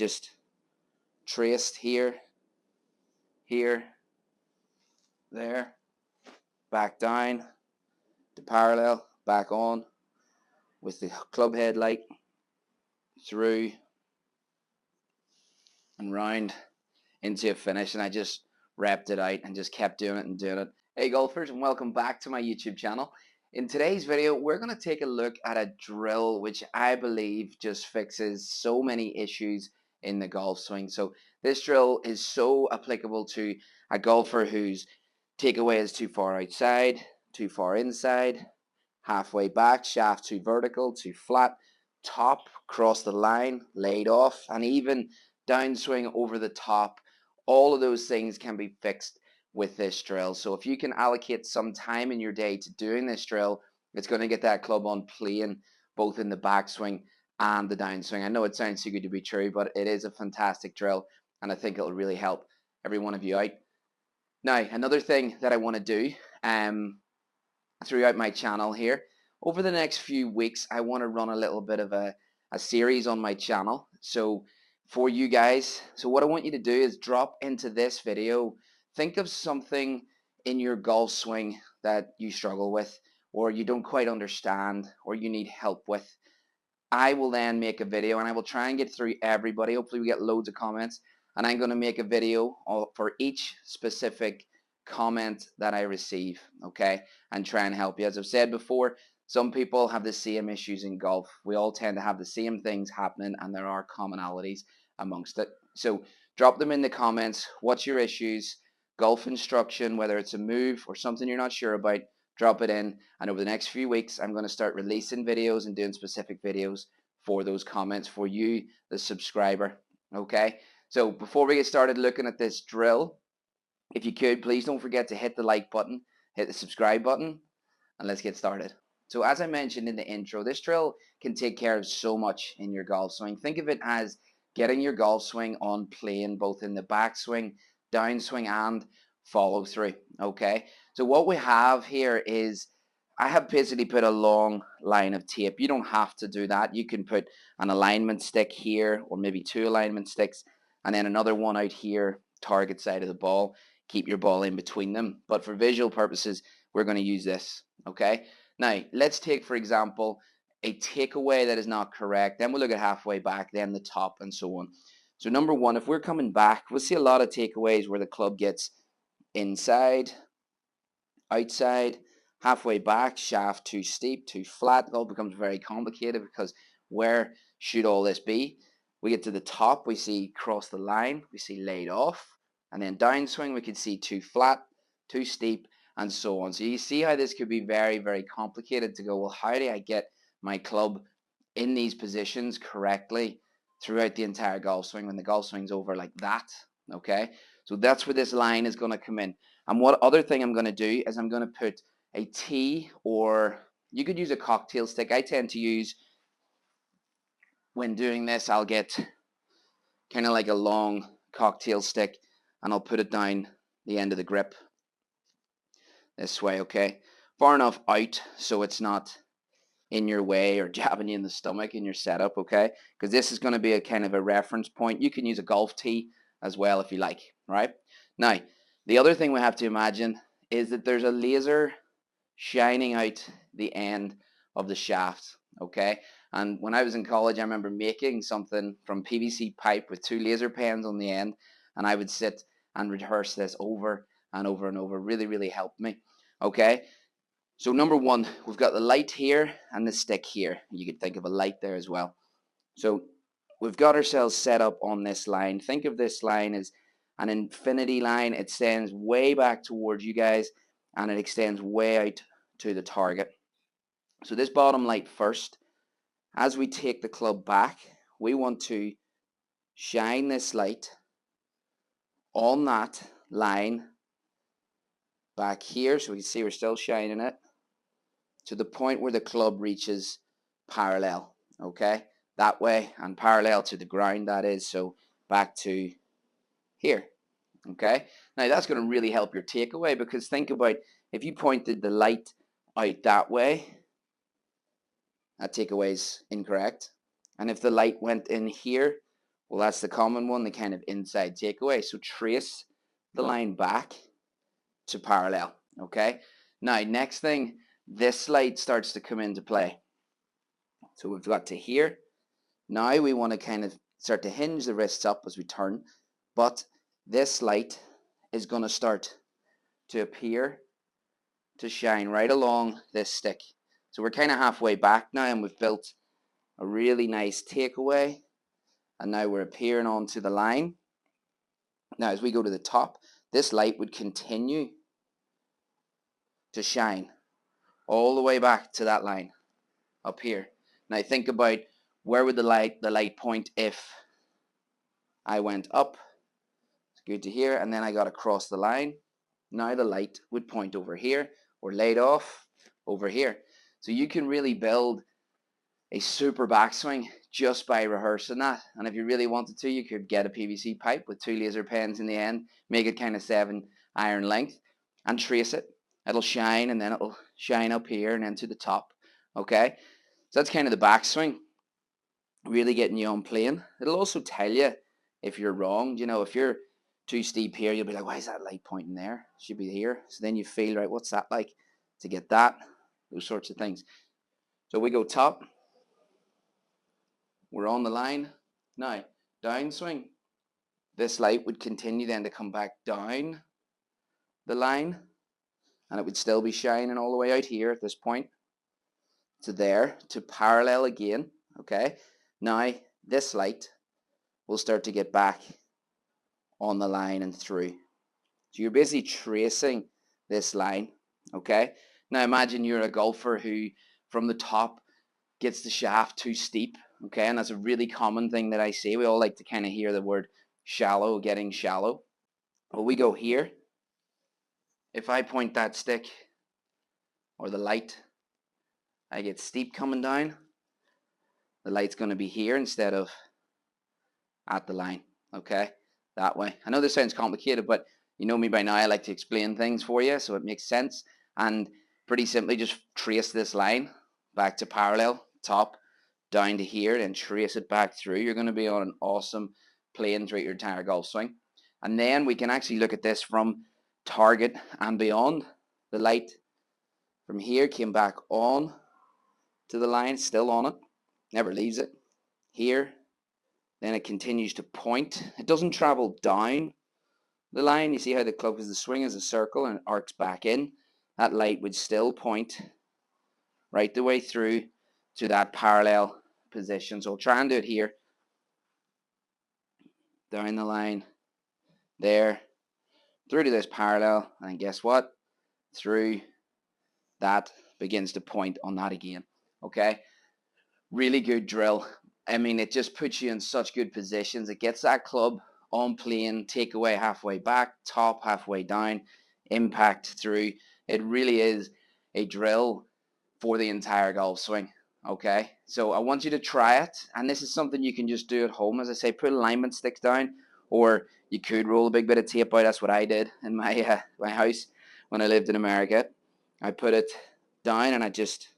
just traced here, here, there, back down to parallel, back on with the club head light through and round into a finish, and I just wrapped it out and just kept doing it and doing it. Hey golfers, and welcome back to my YouTube channel. In today's video, we're going to take a look at a drill which I believe just fixes so many issues in the golf swing. So this drill is so applicable to a golfer whose takeaway is too far outside, too far inside, halfway back, shaft too vertical, too flat, top, cross the line, laid off, and even downswing over the top. All of those things can be fixed with this drill. So if you can allocate some time in your day to doing this drill, it's going to get that club on playing both in the backswing and the downswing. I know it sounds too good to be true, but it is a fantastic drill, and I think it'll really help every one of you out. Now, another thing that I want to do throughout my channel here, over the next few weeks, I want to run a little bit of a series on my channel. So for you guys, so what I want you to do is drop into this video, think of something in your golf swing that you struggle with, or you don't quite understand, or you need help with. I will then make a video, and I will try and get through everybody. Hopefully we get loads of comments, and I'm going to make a video for each specific comment that I receive, okay, and try and help you. As I've said before, some people have the same issues in golf. We all tend to have the same things happening, and there are commonalities amongst it. So drop them in the comments. What's your issues? Golf instruction, whether it's a move or something you're not sure about, drop it in. And over the next few weeks, I'm going to start releasing videos and doing specific videos for those comments for you, the subscriber, okay? So before we get started looking at this drill, if you could, please don't forget to hit the like button, hit the subscribe button, and let's get started. So as I mentioned in the intro, this drill can take care of so much in your golf swing. Think of it as getting your golf swing on plane, both in the backswing, downswing, and follow through, okay? So what we have here is, I have basically put a long line of tape. You don't have to do that. You can put an alignment stick here, or maybe two alignment sticks, and then another one out here, target side of the ball. Keep your ball in between them. But for visual purposes, we're going to use this, okay? Now, let's take, for example, a takeaway that is not correct. Then we'll look at halfway back, then the top, and so on. So number one, if we're coming back, we'll see a lot of takeaways where the club gets inside, outside, halfway back, shaft too steep, too flat. It all becomes very complicated because where should all this be? We get to the top, we see cross the line, we see laid off, and then downswing, we could see too flat, too steep, and so on. So you see how this could be very, very complicated to go, well, how do I get my club in these positions correctly throughout the entire golf swing when the golf swing's over like that, okay? So that's where this line is going to come in. And what other thing I'm going to do is I'm going to put a tee, or you could use a cocktail stick. I tend to use, when doing this, I'll get kind of like a long cocktail stick, and I'll put it down the end of the grip this way, okay? Far enough out so it's not in your way or jabbing you in the stomach in your setup, okay? Because this is going to be a kind of a reference point. You can use a golf tee as well if you like, right? Now, the other thing we have to imagine is that there's a laser shining out the end of the shaft, okay? And when I was in college, I remember making something from PVC pipe with two laser pens on the end, and I would sit and rehearse this over and over and over. Really, really helped me, okay? So number one, we've got the light here and the stick here. You could think of a light there as well. So we've got ourselves set up on this line. Think of this line as an infinity line. It extends way back towards you guys, and it extends way out to the target. So this bottom light first, as we take the club back, we want to shine this light on that line back here, so we can see we're still shining it to the point where the club reaches parallel, okay? That way, and parallel to the ground, that is, so back to here, okay? Now that's going to really help your takeaway, because think about, if you pointed the light out that way, that takeaway is incorrect. And if the light went in here, Well, that's the common one, the kind of inside takeaway. So trace the line back to parallel, okay? Now, next thing, this light starts to come into play. So we've got to here. Now we want to kind of start to hinge the wrists up as we turn, but this light is going to start to appear to shine right along this stick. So we're kind of halfway back now, and we've built a really nice takeaway, and now we're appearing onto the line. Now as we go to the top, this light would continue to shine all the way back to that line up here. Now think about, where would the light point if I went up? It's good to hear, and then I got across the line. Now the light would point over here, or laid off over here. So you can really build a super backswing just by rehearsing that. And if you really wanted to, you could get a PVC pipe with 2 laser pens in the end, make it kind of 7 iron length, and trace it. It'll shine, and then it'll shine up here and then to the top. Okay, so that's kind of the backswing, really getting you on plane. It'll also tell you if you're wrong. You know, if you're too steep here, you'll be like, why is that light pointing there? It should be here. So then you feel, right, what's that like to get that? Those sorts of things. So we go top. We're on the line. Now, downswing. This light would continue then to come back down the line, and it would still be shining all the way out here at this point to there, to parallel again. Okay, now this light will start to get back on the line and through. So you're basically tracing this line. Okay, now imagine you're a golfer who from the top gets the shaft too steep. Okay, and that's a really common thing that I see. We all like to kind of hear the word shallow, getting shallow. Well, we go here. If I point that stick or the light, I get steep coming down. The light's going to be here instead of at the line. Okay, that way. I know this sounds complicated, but you know me by now. I like to explain things for you so it makes sense. And pretty simply, just trace this line back to parallel, top, down to here, and trace it back through. You're going to be on an awesome plane throughout your entire golf swing. And then we can actually look at this from target and beyond. The light from here came back on to the line, still on it, never leaves it. Here, then it continues to point. It doesn't travel down the line. You see how the club, is the swing is a circle and it arcs back in. That light would still point right the way through to that parallel position. So I'll try and do it here. Down the line, there, through to this parallel, and guess what? Through that begins to point on that again. Okay, really good drill. I mean, it just puts you in such good positions. It gets that club on plane, takeaway halfway back, top halfway down, impact through. It really is a drill for the entire golf swing. Okay, so I want you to try it, and this is something you can just do at home. As I say, put alignment sticks down, or you could roll a big bit of tape out. That's what I did in my house when I lived in America. I put it down and I just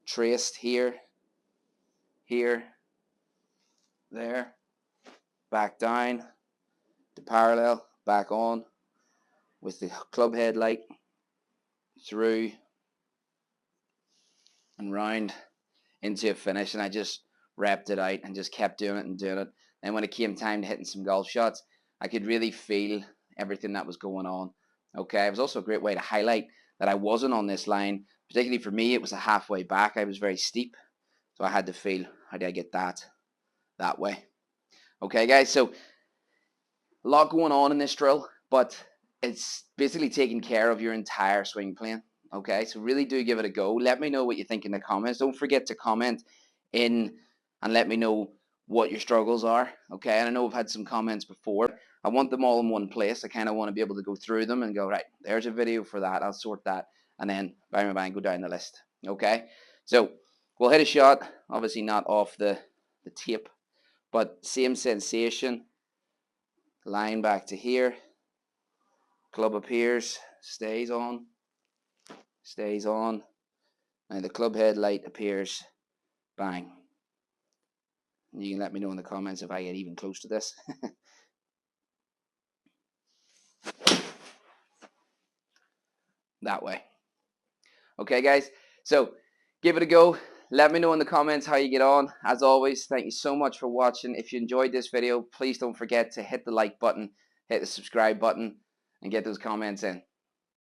traced here, here, there, back down to parallel, back on with the club head light through and round into a finish. And I just wrapped it out and just kept doing it and doing it. And when it came time to hitting some golf shots, I could really feel everything that was going on. Okay, it was also a great way to highlight that I wasn't on this line. Particularly for me, it was a halfway back. I was very steep, so I had to feel, how do I get that way? Okay, guys, so a lot going on in this drill, but it's basically taking care of your entire swing plane. Okay, so really do give it a go. Let me know what you think in the comments. Don't forget to comment in and let me know what your struggles are. Okay, and I know I've had some comments before. I want them all in one place. I kind of want to be able to go through them and go, right, there's a video for that. I'll sort that, and then bang, bang, go down the list. Okay, so we'll hit a shot. Obviously not off the tape, but same sensation. Line back to here. Club appears, stays on. Now the club head light appears, bang. You can let me know in the comments if I get even close to this. That way. Okay, guys. So give it a go. Let me know in the comments how you get on. As always, thank you so much for watching. If you enjoyed this video, please don't forget to hit the like button, hit the subscribe button, and get those comments in.